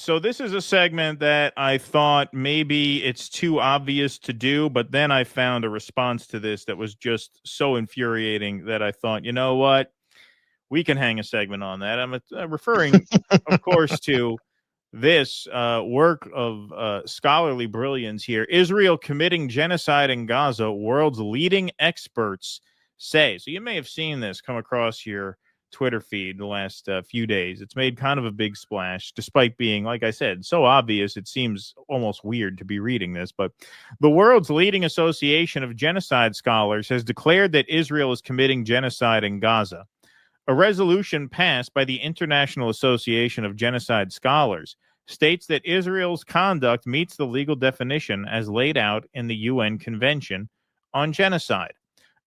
So this is a segment that I thought maybe it's too obvious to do, but then I found a response to this that was just so infuriating that I thought, you know what? We can hang a segment on that. I'm referring, of course, to this work of scholarly brilliance here. Israel committing genocide in Gaza, world's leading experts say. So you may have seen this come across your Twitter feed the last few days. It's made kind of a big splash, despite being, like I said, so obvious. It seems almost weird to be reading this. But the world's leading association of genocide scholars has declared that Israel is committing genocide in Gaza. A resolution passed by the International Association of Genocide Scholars states that Israel's conduct meets the legal definition as laid out in the UN Convention on Genocide.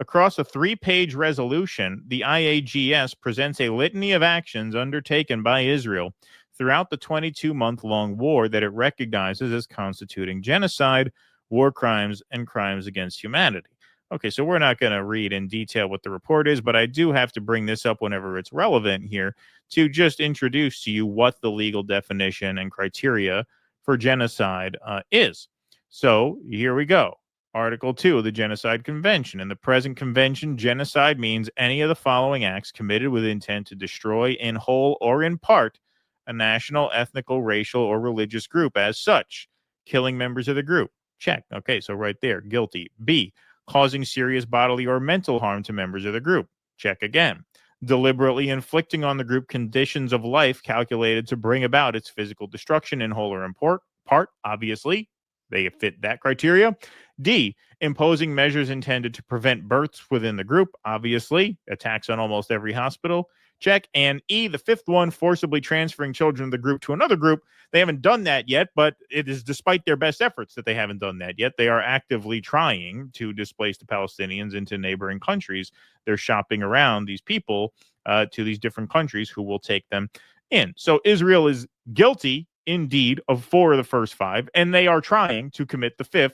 Across a 3-page resolution, the IAGS presents a litany of actions undertaken by Israel throughout the 22-month-long war that it recognizes as constituting genocide, war crimes, and crimes against humanity. Okay, so we're not going to read in detail what the report is, but I do have to bring this up whenever it's relevant here to just introduce to you what the legal definition and criteria for genocide is. So here we go. Article 2 of the Genocide Convention. In the present convention, genocide means any of the following acts committed with intent to destroy in whole or in part a national, ethnical, racial, or religious group as such. Killing members of the group. Check. Okay, so right there, guilty. B, causing serious bodily or mental harm to members of the group. Check again. Deliberately inflicting on the group conditions of life calculated to bring about its physical destruction in whole or in part. Obviously, they fit that criteria. D, imposing measures intended to prevent births within the group. Obviously, attacks on almost every hospital. Check. And E, the fifth one, forcibly transferring children of the group to another group. They haven't done that yet, but it is despite their best efforts that they haven't done that yet. They are actively trying to displace the Palestinians into neighboring countries. They're shopping around these people to these different countries who will take them in. So Israel is guilty, indeed, of 4 of the first 5, and they are trying to commit the 5th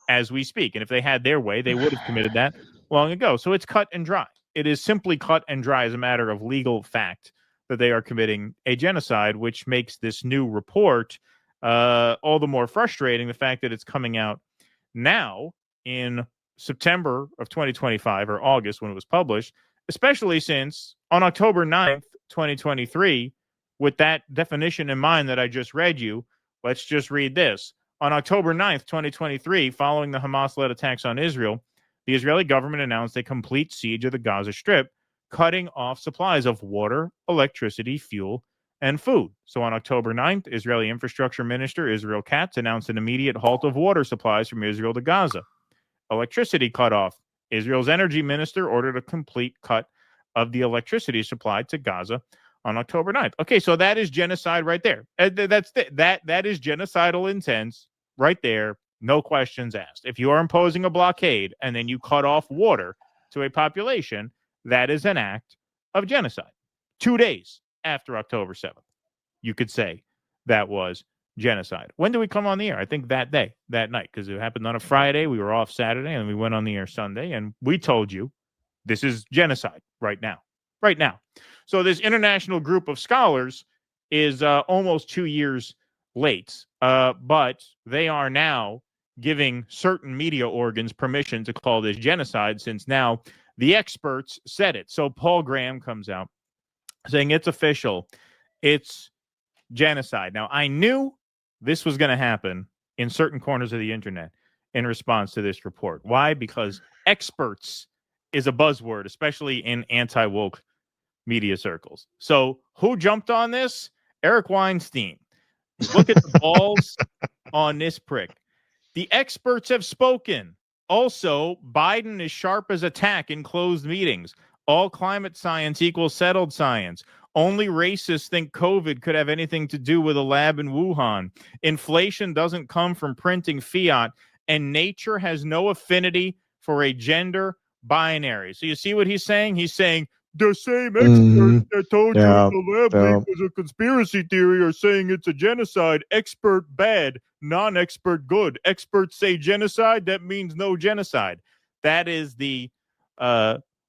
as we speak. And if they had their way, they would have committed that long ago. So it's cut and dry. It is simply cut and dry as a matter of legal fact that they are committing a genocide, which makes this new report all the more frustrating. The fact that it's coming out now in September of 2025 or August when it was published, especially since on October 9th, 2023, with that definition in mind that I just read you, let's just read this. On October 9th, 2023, following the Hamas-led attacks on Israel, the Israeli government announced a complete siege of the Gaza Strip, cutting off supplies of water, electricity, fuel, and food. So on October 9th, Israeli Infrastructure Minister Israel Katz announced an immediate halt of water supplies from Israel to Gaza. Electricity cut off. Israel's energy minister ordered a complete cut of the electricity supply to Gaza on October 9th. Okay, so that is genocide right there. That is genocidal intent right there. No questions asked. If you are imposing a blockade and then you cut off water to a population, that is an act of genocide. 2 days after October 7th, you could say that was genocide. When do we come on the air? I think that day, that night, because it happened on a Friday. We were off Saturday, and we went on the air Sunday, and we told you this is genocide right now. Right now. So this international group of scholars is almost 2 years late, but they are now giving certain media organs permission to call this genocide since now the experts said it. So Paul Graham comes out saying it's official. It's genocide. Now, I knew this was going to happen in certain corners of the internet in response to this report. Why? Because experts is a buzzword, especially in anti-woke media circles. So who jumped on this? Eric Weinstein. Look at the balls on this prick. The experts have spoken. Also, Biden is sharp as a tack in closed meetings. All climate science equals settled science. Only racists think COVID could have anything to do with a lab in Wuhan. Inflation doesn't come from printing fiat, and nature has no affinity for a gender binary. So you see what he's saying? He's saying the same experts that told you the lab leak was a conspiracy theory are saying it's a genocide. Expert bad, non-expert good. Experts say genocide, that means no genocide. That is the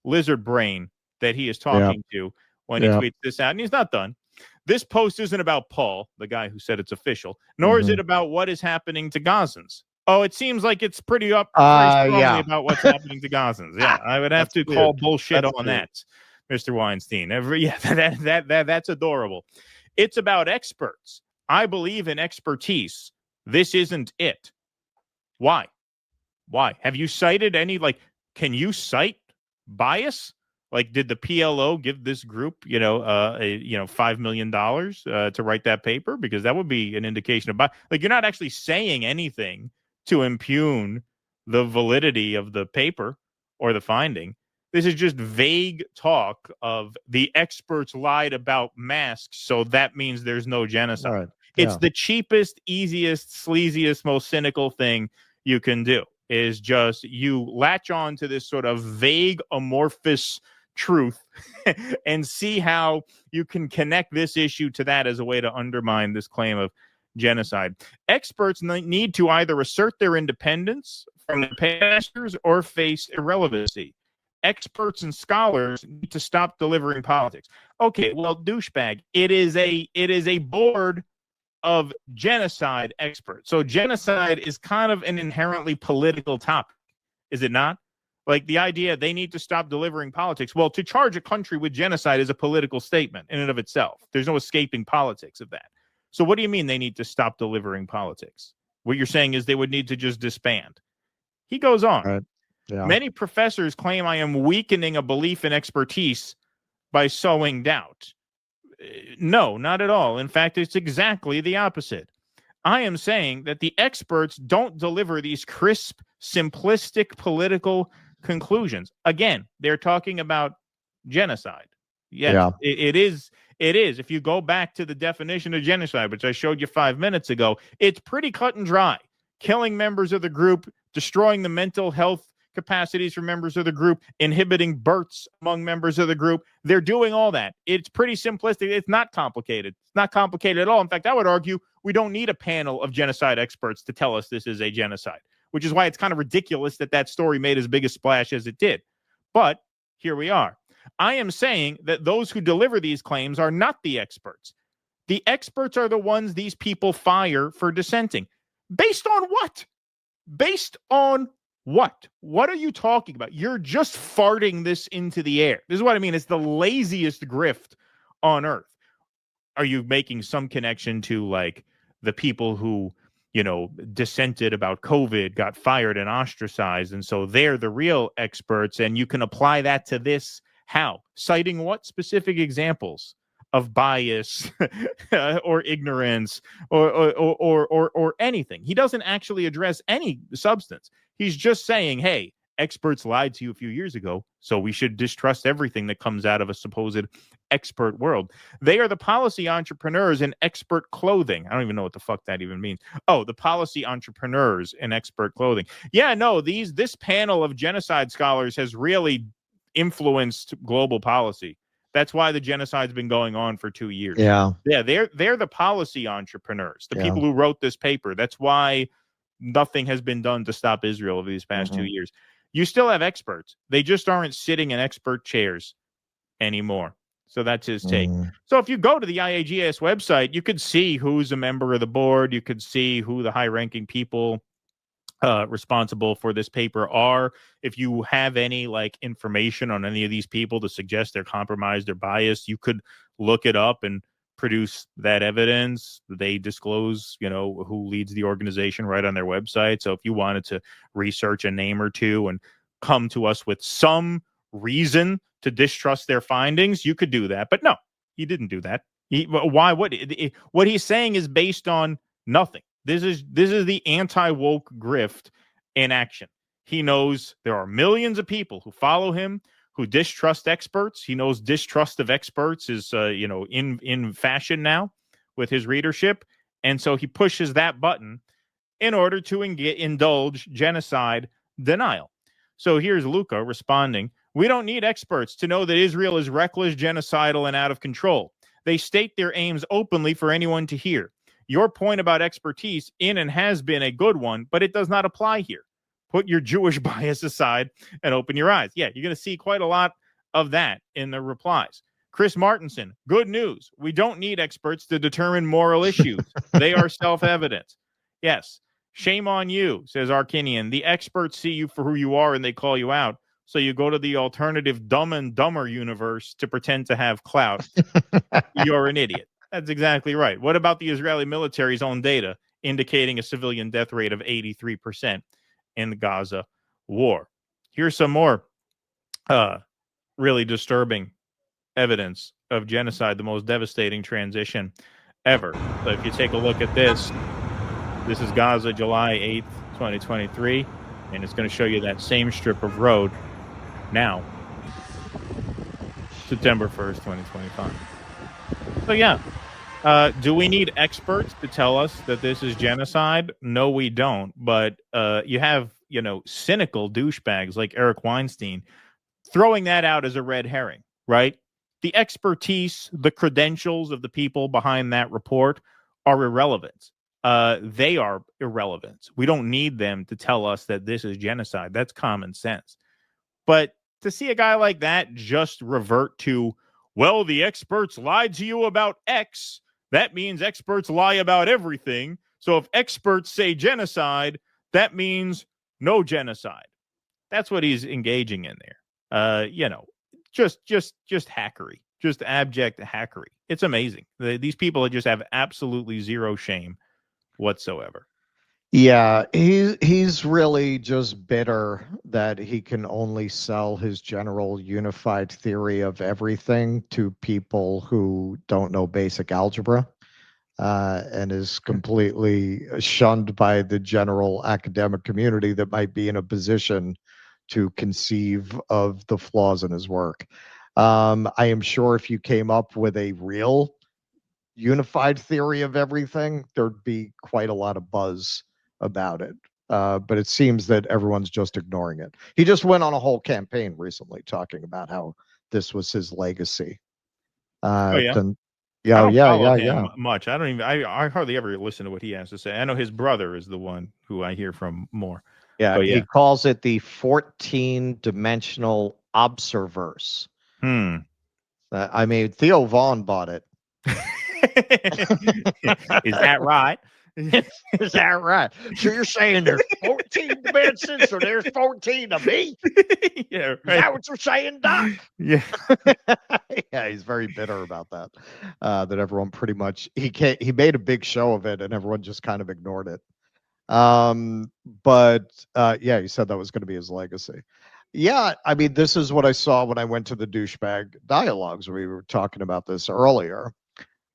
lizard brain that he is talking to when he tweets this out. And he's not done. This post isn't about Paul, the guy who said it's official, nor is it about what is happening to Gazans. Oh, it seems like it's pretty very strongly about what's happening to Gazans. Yeah, I would have to call bullshit on that, Mr. Weinstein. That's adorable. It's about experts. I believe in expertise. This isn't it. Why? Have you cited any, can you cite bias? Like, did the PLO give this group, $5 million to write that paper? Because that would be an indication of bias. Like, you're not actually saying anything to impugn the validity of the paper or the finding. This is just vague talk of the experts lied about masks, so that means there's no genocide. Right. Yeah. It's the cheapest, easiest, sleaziest, most cynical thing you can do, is just you latch on to this sort of vague, amorphous truth and see how you can connect this issue to that as a way to undermine this claim of genocide. Experts need to either assert their independence from their pastors or face irrelevancy. Experts and scholars need to stop delivering politics. Okay, well, douchebag, it is a board of genocide experts. So genocide is kind of an inherently political topic, is it not? Like, the idea they need to stop delivering politics. Well, to charge a country with genocide is a political statement in and of itself. There's no escaping politics of that. So what do you mean they need to stop delivering politics? What you're saying is they would need to just disband. He goes on. Right. Yeah. Many professors claim I am weakening a belief in expertise by sowing doubt. No, not at all. In fact, it's exactly the opposite. I am saying that the experts don't deliver these crisp, simplistic political conclusions. Again, they're talking about genocide. Yes, yeah. It is. If you go back to the definition of genocide, which I showed you 5 minutes ago, it's pretty cut and dry. Killing members of the group, destroying the mental health capacities for members of the group, inhibiting births among members of the group. They're doing all that. It's pretty simplistic. It's not complicated. It's not complicated at all. In fact, I would argue we don't need a panel of genocide experts to tell us this is a genocide, which is why it's kind of ridiculous that story made as big a splash as it did. But here we are. I am saying that those who deliver these claims are not the experts. The experts are the ones these people fire for dissenting. Based on what? Based on what? What are you talking about? You're just farting this into the air. This is what I mean. It's the laziest grift on earth. Are you making some connection to, like, the people who, dissented about COVID, got fired and ostracized, and so they're the real experts, and you can apply that to this? How? Citing what specific examples of bias or ignorance or anything? He doesn't actually address any substance. He's just saying, hey, experts lied to you a few years ago, so we should distrust everything that comes out of a supposed expert world. They are the policy entrepreneurs in expert clothing. I don't even know what the fuck that even means. Oh, the policy entrepreneurs in expert clothing. Yeah, no, this panel of genocide scholars has really influenced global policy. That's why the genocide's been going on for 2 years. Yeah, they're the policy entrepreneurs, the people who wrote this paper. That's why nothing has been done to stop Israel over these past 2 years. You still have experts. They just aren't sitting in expert chairs anymore. So that's his take. So if you go to the IAGS website, you could see who's a member of the board. You could see who the high-ranking people responsible for this paper are. If you have any information on any of these people to suggest they're compromised or biased, you could look it up and produce that evidence. They disclose, who leads the organization right on their website. So if you wanted to research a name or two and come to us with some reason to distrust their findings, you could do that. But no, he didn't do that. Why? What he's saying is based on nothing. This is the anti-woke grift in action. He knows there are millions of people who follow him, who distrust experts. He knows distrust of experts is, in fashion now with his readership. And so he pushes that button in order to indulge genocide denial. So here's Luca responding. We don't need experts to know that Israel is reckless, genocidal, and out of control. They state their aims openly for anyone to hear. Your point about expertise has been a good one, but it does not apply here. Put your Jewish bias aside and open your eyes. Yeah, you're going to see quite a lot of that in the replies. Chris Martenson, good news. We don't need experts to determine moral issues. They are self-evident. Yes. Shame on you, says Arkinian. The experts see you for who you are and they call you out. So you go to the alternative Dumb and Dumber universe to pretend to have clout. You're an idiot. That's exactly right. What about the Israeli military's own data indicating a civilian death rate of 83% in the Gaza war? Here's some more really disturbing evidence of genocide, the most devastating transition ever. So if you take a look at this, this is Gaza, July 8th, 2023, and it's going to show you that same strip of road now, September 1st, 2025. So yeah, do we need experts to tell us that this is genocide? No, we don't. But you have, cynical douchebags like Eric Weinstein throwing that out as a red herring, right? The expertise, the credentials of the people behind that report are irrelevant. They are irrelevant. We don't need them to tell us that this is genocide. That's common sense. But to see a guy like that just revert to, well, the experts lied to you about X, that means experts lie about everything. So if experts say genocide, that means no genocide. That's what he's engaging in there. Just hackery, just abject hackery. It's amazing. These people just have absolutely zero shame whatsoever. Yeah, he's really just bitter that he can only sell his general unified theory of everything to people who don't know basic algebra, and is completely shunned by the general academic community that might be in a position to conceive of the flaws in his work. I am sure if you came up with a real unified theory of everything, there'd be quite a lot of buzz about it. But it seems that everyone's just ignoring it. He just went on a whole campaign recently talking about how this was his legacy. Oh yeah. Then, I yeah, don't yeah, follow yeah, him yeah. much. I don't even. I hardly ever listen to what he has to say. I know his brother is the one who I hear from more. Yeah, But he yeah. calls it the 14-dimensional observerse. I mean, Theo Vaughn bought it. Is that right? Is that right? So you're saying there's 14 dimensions, so there's 14 of me? Yeah, Is that what you're saying, Doc? Yeah. Yeah, he's very bitter about that. That everyone pretty much he made a big show of it, and everyone just kind of ignored it. But yeah, he said that was going to be his legacy. Yeah, I mean, this is what I saw when I went to the douchebag dialogues. We were talking about this earlier.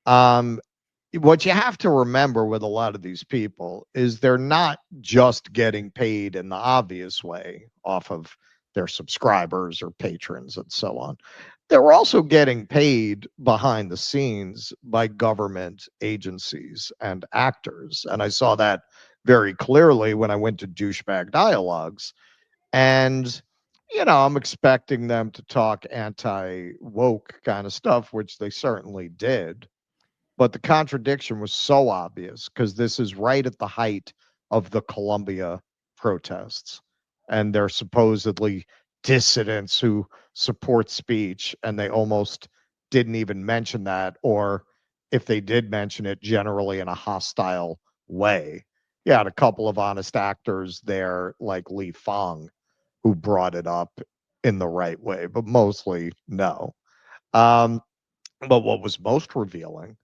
What you have to remember with a lot of these people is they're not just getting paid in the obvious way off of their subscribers or patrons and so on. They're also getting paid behind the scenes by government agencies and actors. And I saw that very clearly when I went to douchebag dialogues. And I'm expecting them to talk anti woke kind of stuff, which they certainly did. But the contradiction was so obvious because this is right at the height of the Columbia protests. And they're supposedly dissidents who support speech. And they almost didn't even mention that. Or if they did mention it, generally in a hostile way. You had a couple of honest actors there, like Li Fang, who brought it up in the right way, but mostly no. But what was most revealing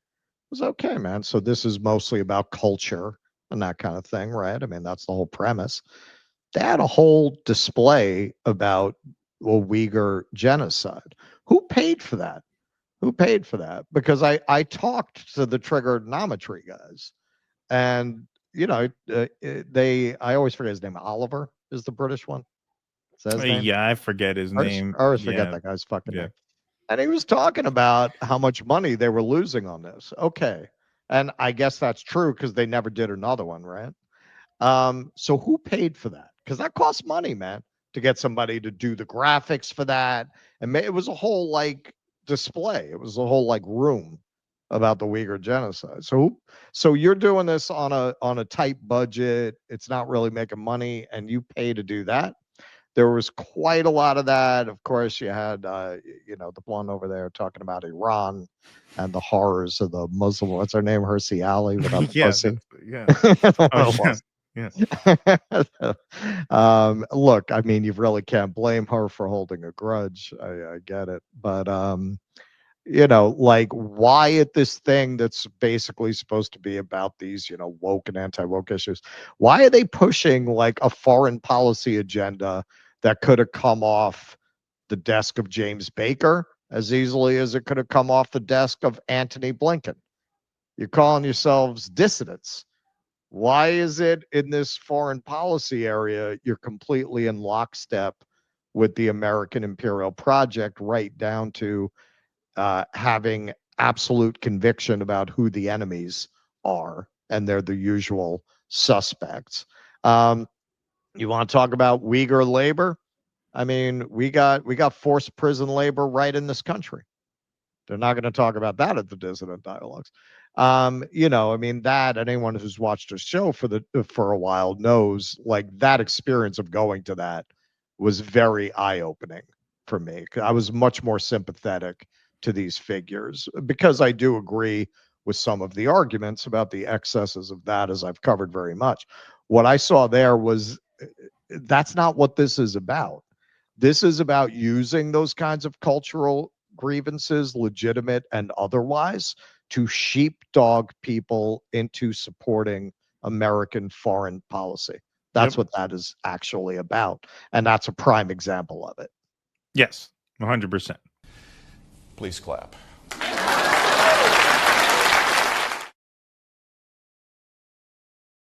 was, okay, man. So this is mostly about culture and that kind of thing, right? I mean, that's the whole premise. They had a whole display about Uyghur genocide. Who paid for that? Who paid for that? Because I talked to the trigonometry guys, and I always forget his name. Oliver is the British one. Is that his name? Yeah, I forget his name. I always forget Yeah. that guy's fucking Yeah. name. And he was talking about how much money they were losing on this. Okay. And I guess that's true because they never did another one, right? So who paid for that? Because that costs money, man, to get somebody to do the graphics for that. And it was a whole display. It was a whole room about the Uyghur genocide. So you're doing this on a tight budget. It's not really making money, and you pay to do that. There was quite a lot of that. Of course, you had, the one over there talking about Iran and the horrors of the Muslim. What's her name? Hersey Ali without the Yeah, pussy. yeah. I don't Oh, know what yeah, it yeah. was. Look, I mean, you really can't blame her for holding a grudge. I get it. But, like, why at this thing that's basically supposed to be about these, woke and anti-woke issues, why are they pushing like a foreign policy agenda that could have come off the desk of James Baker as easily as it could have come off the desk of Antony Blinken? You're calling yourselves dissidents. Why is it in this foreign policy area you're completely in lockstep with the American imperial project, right down to having absolute conviction about who the enemies are, and they're the usual suspects. You want to talk about Uyghur labor? I mean, we got forced prison labor right in this country. They're not going to talk about that at the dissident dialogues. I mean, that anyone who's watched a show for a while knows, like, that experience of going to that was very eye-opening for me. I was much more sympathetic to these figures because I do agree with some of the arguments about the excesses of that, as I've covered very much. What I saw there was that's not what this is about. This is about using those kinds of cultural grievances, legitimate and otherwise, to sheepdog people into supporting American foreign policy. That's Yep. what that is actually about. And that's a prime example of it. Yes. 100%. Please clap.